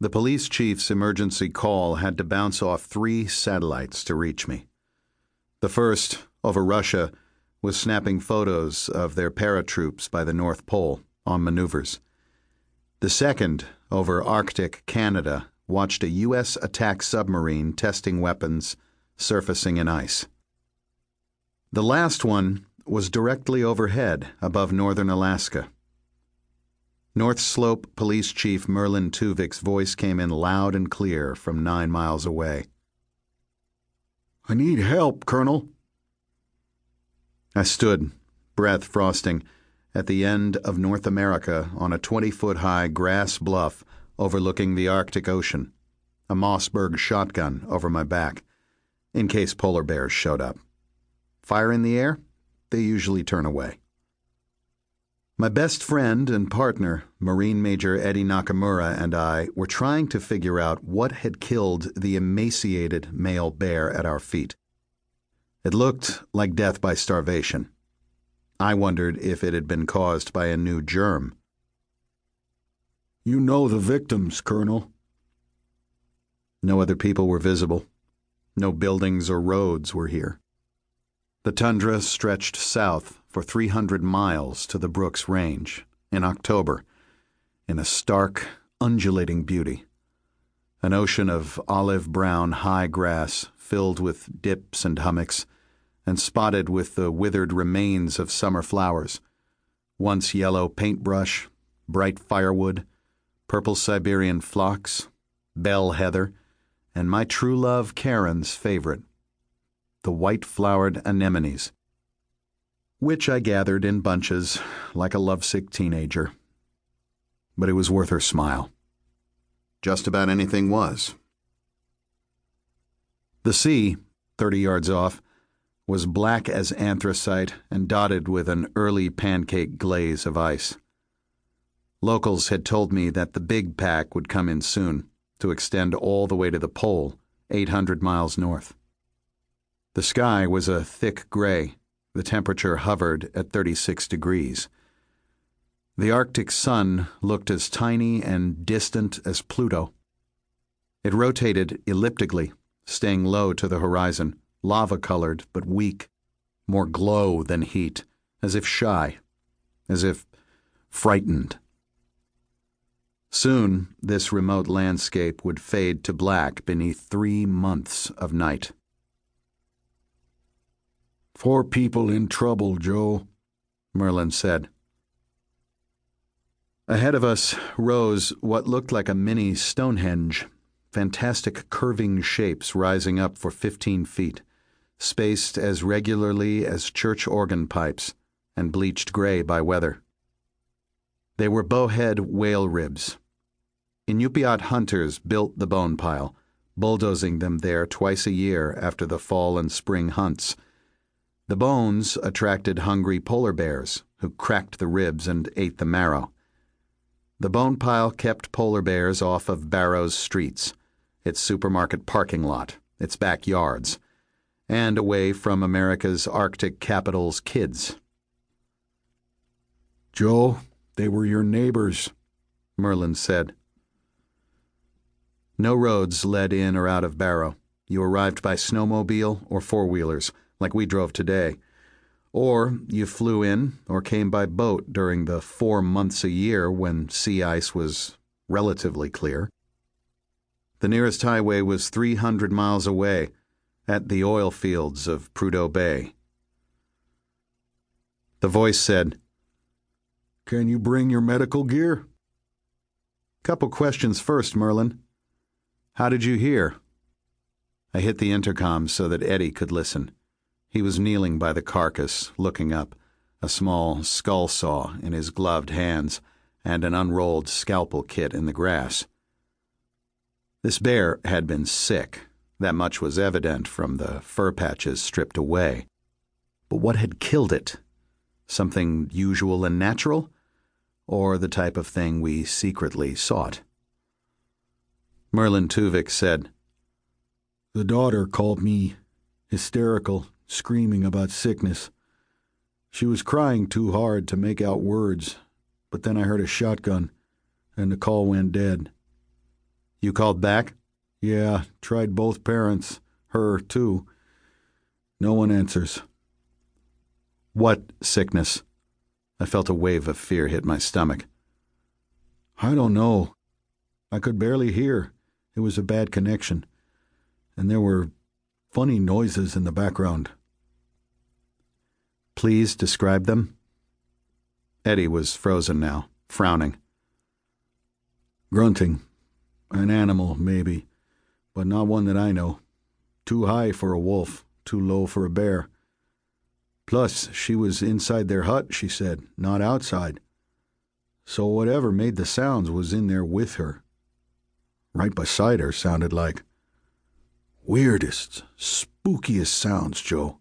The police chief's emergency call had to bounce off 3 satellites to reach me. The first, over Russia, was snapping photos of their paratroops by the North Pole on maneuvers. The second, over Arctic Canada, watched a U.S. attack submarine testing weapons surfacing in ice. The last one was directly overhead above northern Alaska. North Slope Police Chief Merlin Tuvik's voice came in loud and clear from 9 miles away. "I need help, Colonel." I stood, breath frosting, at the end of North America on a 20-foot-high grass bluff overlooking the Arctic Ocean, a Mossberg shotgun over my back, in case polar bears showed up. Fire in the air? They usually turn away. My best friend and partner, Marine Major Eddie Nakamura, and I were trying to figure out what had killed the emaciated male bear at our feet. It looked like death by starvation. I wondered if it had been caused by a new germ. "You know the victims, Colonel." No other people were visible. No buildings or roads were here. The tundra stretched south for 300 miles to the Brooks Range in October, in a stark, undulating beauty. An ocean of olive-brown high grass filled with dips and hummocks, and spotted with the withered remains of summer flowers, once yellow paintbrush, bright firewood, purple Siberian phlox, bell heather, and my true love Karen's favorite, the white-flowered anemones, which I gathered in bunches like a lovesick teenager. But it was worth her smile. Just about anything was. The sea, 30 yards off, was black as anthracite and dotted with an early pancake glaze of ice. Locals had told me that the big pack would come in soon, to extend all the way to the pole, 800 miles north. The sky was a thick gray. The temperature hovered at 36 degrees. The Arctic sun looked as tiny and distant as Pluto. It rotated elliptically, staying low to the horizon, lava-colored but weak, more glow than heat, as if shy, as if frightened. Soon, this remote landscape would fade to black beneath 3 months of night. "4 people in trouble, Joe," Merlin said. Ahead of us rose what looked like a mini Stonehenge, fantastic curving shapes rising up for 15 feet, spaced as regularly as church organ pipes and bleached gray by weather. They were bowhead whale ribs. Inupiat hunters built the bone pile, bulldozing them there twice a year after the fall and spring hunts. The bones attracted hungry polar bears, who cracked the ribs and ate the marrow. The bone pile kept polar bears off of Barrow's streets, its supermarket parking lot, its backyards, and away from America's Arctic capital's kids. "Joe, they were your neighbors," Merlin said. No roads led in or out of Barrow. You arrived by snowmobile or four-wheelers, like we drove today. Or you flew in or came by boat during the 4 months a year when sea ice was relatively clear. The nearest highway was 300 miles away, at the oil fields of Prudhoe Bay. The voice said, "Can you bring your medical gear?" "Couple questions first, Merlin. How did you hear?" I hit the intercom so that Eddie could listen. He was kneeling by the carcass, looking up, a small skull saw in his gloved hands and an unrolled scalpel kit in the grass. This bear had been sick. That much was evident from the fur patches stripped away. But what had killed it? Something usual and natural? Or the type of thing we secretly sought? Merlin Tuvik said, "The daughter called me hysterical, screaming about sickness. She was crying too hard to make out words, but then I heard a shotgun, and the call went dead. You called back? Yeah, tried both parents. Her, too. No one answers. What sickness? I felt a wave of fear hit my stomach. I don't know. I could barely hear. It was a bad connection. And there were funny noises in the background. Please describe them. Eddie was frozen now, frowning. Grunting. An animal, maybe, but not one that I know. Too high for a wolf, too low for a bear. Plus, she was inside their hut, she said, not outside. So whatever made the sounds was in there with her. Right beside her, sounded like. Weirdest, spookiest sounds, Joe.